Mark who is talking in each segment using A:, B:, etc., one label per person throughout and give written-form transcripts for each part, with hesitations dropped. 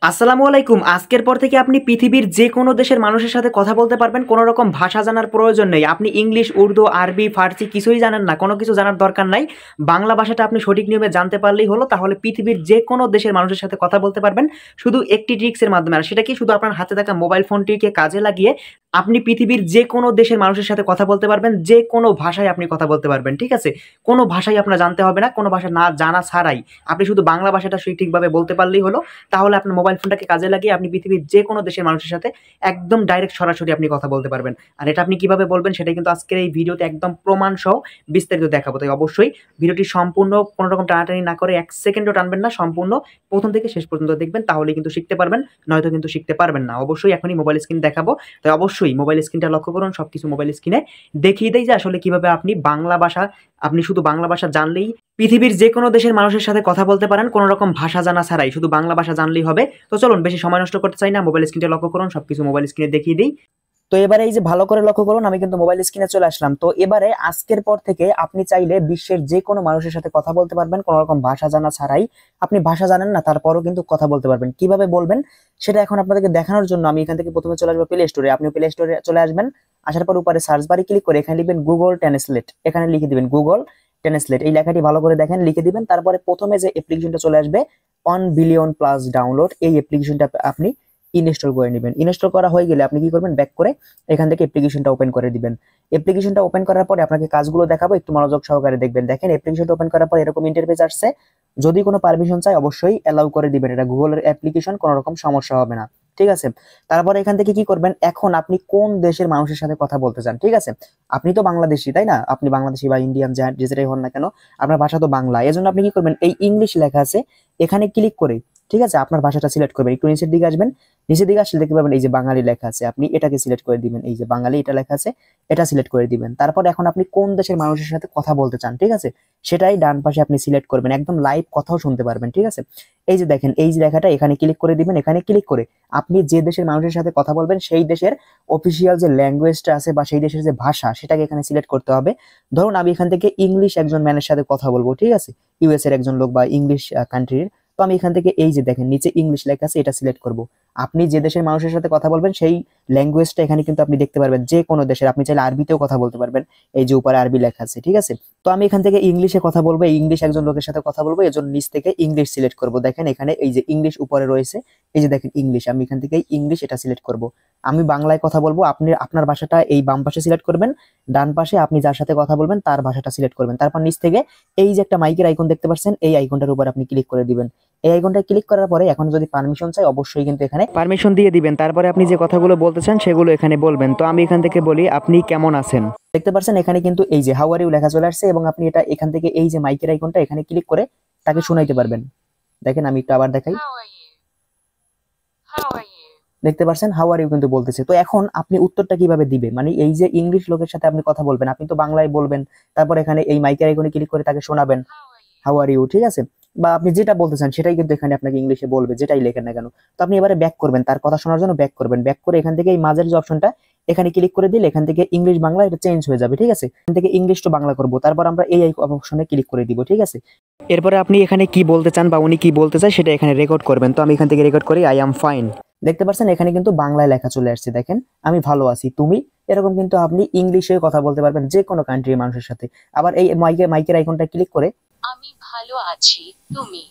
A: আসসালামু আলাইকুম। আজকের পর থেকে আপনি পৃথিবীর যে কোনো দেশের মানুষের সাথে কথা বলতে পারবেন। কোনো রকম ভাষা জানার প্রয়োজন নেই। আপনি ইংলিশ, উর্দু, আরবি, ফার্সি কিছুই জানেন না। কোনো কিছু জানার দরকার নাই। বাংলা ভাষাটা আপনি সঠিক নিয়মে জানতে পারলেই হলো। তাহলে পৃথিবীর যে কোনো দেশের মানুষের সাথে কথা বলতে পারবেন শুধু একটি ট্রিক্সের মাধ্যমে। আর সেটা কি? শুধু আপনার হাতে থাকা মোবাইল ফোনটিকে কাজে লাগিয়ে আপনি পৃথিবীর যে কোনো দেশের মানুষের সাথে কথা বলতে পারবেন। যে কোনো ভাষায় আপনি কথা বলতে পারবেন। ঠিক আছে? কোনো ভাষাই আপনার জানতে হবে না। কোনো ভাষা না জানা ছাড়াই আপনি শুধু বাংলা ভাষাটা সঠিকভাবে বলতে পারলেই হলো। তাহলে আপনার মোবাইল ফোনটাকে কাজে লাগিয়ে আপনি পৃথিবীর যে কোনো দেশের মানুষের সাথে একদম ডাইরেক্ট সরাসরি আপনি কথা বলতে পারবেন। আর এটা আপনি কিভাবে বলবেন সেটাই কিন্তু আজকের এই ভিডিওতে একদম প্রমাণ সহ বিস্তারিত দেখাবো। তাই অবশ্যই ভিডিওটি সম্পূর্ণ কোনো রকম টানাটানি না করে 1 সেকেন্ডও টানবেন না। সম্পূর্ণ প্রথম থেকে শেষ পর্যন্ত দেখবেন, তাহলেই কিন্তু শিখতে পারবেন, নয়তো কিন্তু শিখতে পারবেন না। অবশ্যই এখনই মোবাইল স্ক্রিন দেখাবো। তাই অবশ্যই মোবাইল স্ক্রিনটা লক্ষ্য করুন। সবকিছু মোবাইল স্ক্রিনে দেখিয়ে দেই যে আসলে কিভাবে আপনি বাংলা ভাষা, আপনি শুধু বাংলা ভাষা জানলেই পৃথিবীর যে কোনো দেশের মানুষের সাথে কথা বলতে পারেন কোনো রকম ভাষা জানা ছাড়াই, শুধু বাংলা ভাষা জানলেই হবে। তো চলুন, বেশি সময় নষ্ট করতে চাই না, মোবাইল স্ক্রিনটা লক্ষ্য করুন। সবকিছু মোবাইল স্ক্রিনে দেখিয়ে দিই। তো এবারে এই যে ভালো করে লক্ষ্য করুন, আমি কিন্তু মোবাইল স্ক্রিনে চলে আসলাম। তো এবারে আজকের পর থেকে আপনি চাইলে বিশ্বের যে কোনো মানুষের সাথে কথা বলতে পারবেন কোনো রকম ভাষা জানা ছাড়াই। আপনি ভাষা জানেন না, তারপরও কিন্তু কথা বলতে পারবেন। কিভাবে বলবেন সেটা এখন আপনাদেরকে দেখানোর জন্য আমি এখান থেকে প্রথমে চলে আসবো প্লে স্টোরে। আপনি প্লে স্টোরে চলে আসবেন। আসার পর উপরে সার্চ বারে ক্লিক করে এখানে লিখবেন গুগল ট্রান্সলেট। এখানে লিখে দিবেন গুগল ট্রান্সলেট। এই লেখাটি ভালো করে দেখেন, লিখে দিবেন। তারপরে প্রথমে যে অ্যাপ্লিকেশনটা চলে আসবে 1 বিলিয়ন+ ডাউনলোড, এই অ্যাপ্লিকেশনটা আপনি ইনস্টল করে নেবেন। ইনস্টল করা হয়ে গেলে আপনি কি করবেন, ব্যাক করে এখান থেকে অ্যাপ্লিকেশনটা ওপেন করে দিবেন। অ্যাপ্লিকেশনটা ওপেন করার পরে আপনাকে কাজগুলো দেখাবো, একটু মনোযোগ সহকারে দেখবেন। দেখেন অ্যাপ্লিকেশনটা ওপেন করার পর এরকম ইন্টারফেস আসছে। যদি কোনো পারমিশন চাই অবশ্যই অ্যালাউ করে দিবেন। এটা গুগলের অ্যাপ্লিকেশন, কোনো রকম সমস্যা হবে না। ঠিক আছে? তারপরে এখান থেকে কি করবেন, এখন আপনি কোন দেশের মানুষের সাথে কথা বলতে চান। ঠিক আছে? আপনি তো বাংলাদেশী, তাই না? আপনি বাংলাদেশী বা ইন্ডিয়ান যে যেটাই হন না কেন, আপনার ভাষা তো বাংলা। এজন্য আপনি কি করবেন, এই ইংলিশ লেখা আছে এখানে ক্লিক করে, ঠিক আছে, আপনার ভাষাটা সিলেক্ট করবেন। একটু নিচের দিকে আসবেন। নিচের দিকে আসলে দেখতে পাবেন এই যে বাঙালি লেখা আছে, আপনি এটাকে সিলেক্ট করে দিবেন। এই যে বাঙালি এটা লেখা আছে, এটা সিলেক্ট করে দিবেন। তারপর এখন আপনি কোন দেশের মানুষের সাথে কথা বলতে চান, ঠিক আছে, সেটাই ডান পাশে আপনি সিলেক্ট করবেন। একদম লাইভ কথাও শুনতে পারবেন। ঠিক আছে? এই যে দেখেন এই যে লেখাটা, এখানে ক্লিক করে দিবেন। এখানে ক্লিক করে আপনি যে দেশের মানুষের সাথে কথা বলবেন সেই দেশের অফিসিয়াল যে ল্যাঙ্গুয়েজটা আছে বা সেই দেশের যে ভাষা, সেটাকে এখানে সিলেক্ট করতে হবে। ধরুন আমি এখান থেকে ইংলিশ একজন ম্যানের সাথে কথা বলবো, ঠিক আছে, ইউএস এর একজন লোক বা ইংলিশ কান্ট্রির। তো আমি এখান থেকে এই যে দেখেন নিচে ইংলিশ লেখা আছে, এটা সিলেক্ট করব। আপনি যে দেশের মানুষের সাথে কথা বলবেন সেই ল্যাঙ্গুয়েজটা এখানে কিন্তু আপনি দেখতে পারবেন, যে কোনো দেশের। আপনি চাইলে আরবিতেও কথা বলতে পারবেন, এই যে উপরে আরবি লেখা আছে। ঠিক আছে? তো আমি এখান থেকে ইংলিশে কথা বলবো, ইংলিশ একজন লোকের সাথে কথা বলবো, এজন্য নিচ থেকে ইংলিশ সিলেক্ট করব। দেখেন এখানে এই যে ইংলিশ উপরে রয়েছে, এই যে দেখেন ইংলিশ, আমি এখান থেকে ইংলিশ এটা সিলেক্ট করব। আমি বাংলায় কথা বলবো, আপনি আপনার ভাষাটা এই বাম পাশে সিলেক্ট করবেন। ডান পাশে আপনি যার সাথে কথা বলবেন তার ভাষাটা সিলেক্ট করবেন। তারপর নিচ থেকে এই যে একটা মাইকের আইকন দেখতে পাচ্ছেন, এই আইকনটার উপর আপনি ক্লিক করে দিবেন। এই আইকনটা ক্লিক করার পরে এখন যদি পারমিশন চাই অবশ্যই কিন্তু এখানে পারমিশন দিয়ে দিবেন। তারপরে আপনি যে কথাগুলো বলতে চান সেগুলো এখানে বলবেন। তো আমি এখান থেকে বলি, আপনি কেমন আছেন। দেখতে পাচ্ছেন এখানে কিন্তু এই যে হাউ আর ইউ লেখা চলে আসছে, এবং আপনি এটা এখান থেকে এই যে মাইকের আইকনটা এখানে ক্লিক করে তাকে শোনাইতে পারবেন। দেখেন আমি একটু আবার দেখাই। দেখতে পাচ্ছেন হাউ আর ইউ কিন্তু বলতেছে। তো এখন আপনি উত্তরটা কিভাবে দিবে, মানে এই যে ইংলিশ লোকের সাথে আপনি কথা বলবেন, আপনি তো বাংলায় বলবেন। তারপর এখানে এই মাইকের আইকনে ক্লিক করে তাকে শোনাবেন হাউ আর ইউ। ঠিক আছে? বা আপনি যেটা বলতে চান সেটাই কিন্তু এখানে আপনাকে ইংলিশে বলবে, যেটাই লেখেন না কেন। তো আপনি এবারে ব্যাক করবেন, তার কথা শোনার জন্য ব্যাক করবেন। ব্যাক করে এখান থেকে এই মাঝের যে অপশনটা এখানে ক্লিক করে দিলে এখান থেকে ইংলিশ বাংলা এটা চেঞ্জ হয়ে যাবে। ঠিক আছে? এখান থেকে ইংলিশ টু বাংলা করব, তারপর আমরা এই অপশনে ক্লিক করে দিব। ঠিক আছে? এরপরে আপনি এখানে কি বলতে চান বা উনি কি বলতে চায় সেটা এখানে রেকর্ড করবেন। তো আমি এখান থেকে রেকর্ড করি, আই অ্যাম ফাইন। দেখতে পাচ্ছেন এখানে কিন্তু বাংলায় লেখা চলে আসছে। দেখেন আমি ভালো আছি, তুমি। এরকম কিন্তু আপনি ইংলিশে কথা বলতে পারবেন যে কোনো কান্ট্রির মানুষের সাথে। আবার এই মাইকের আইকনটা ক্লিক করে
B: আমি ভালো আছি, তুমি।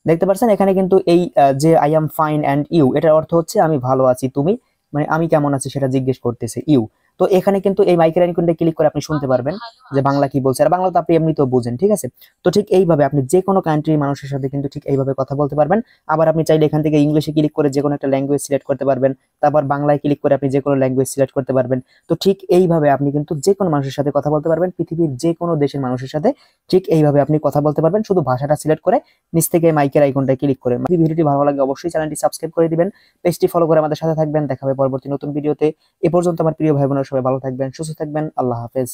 A: দেখতে পাচ্ছেন এখানে কিন্তু এই যে I am fine and you, এটার অর্থ হচ্ছে আমি ভালো আছি, তুমি, মানে আমি কেমন আছি সেটা জিজ্ঞেস করতেছে ইউ। তো এখানে কিন্তু এই মাইকের আইকনটা ক্লিক করে আপনি শুনতে
B: আমি
A: পারবেন
B: ভালো
A: যে
B: আছি।
A: বাংলা কি বলছে। আর বাংলা তো আপনি এমনিতেও বুঝেন। ঠিক আছে? তো ঠিক এইভাবে আপনি যে কোনো কান্ট্রির মানুষের সাথে কিন্তু ঠিক এইভাবে কথা বলতে পারবেন। আবার আপনি চাইলে এখান থেকে ইংলিশে ক্লিক করে যে কোনো একটা ল্যাঙ্গুয়েজ সিলেক্ট করতে পারবেন। তারপর বাংলায় ক্লিক করে আপনি যে কোনো ল্যাঙ্গুয়েজ সিলেক্ট করতে পারবেন। তো ঠিক এইভাবে আপনি কিন্তু যে কোনো মানুষের সাথে কথা বলতে পারবেন, পৃথিবীর যে কোনো দেশের মানুষের সাথে ঠিক এইভাবে আপনি কথা বলতে পারবেন, শুধু ভাষাটা সিলেক্ট করে নিচ থেকে মাইকের আইকনটা ক্লিক করে। যদি ভিডিওটি ভালো লাগে অবশ্যই চ্যানেলটি সাবস্ক্রাইব করে দিবেন, পেজটি ফলো করে আমাদের সাথে থাকবেন। দেখা হবে পরবর্তী নতুন ভিডিওতে। এ পর্যন্ত আমার প্রিয় ভাই বোনেরা সবাই ভালো থাকবেন, সুস্থ থাকবেন। আল্লাহ হাফেজ।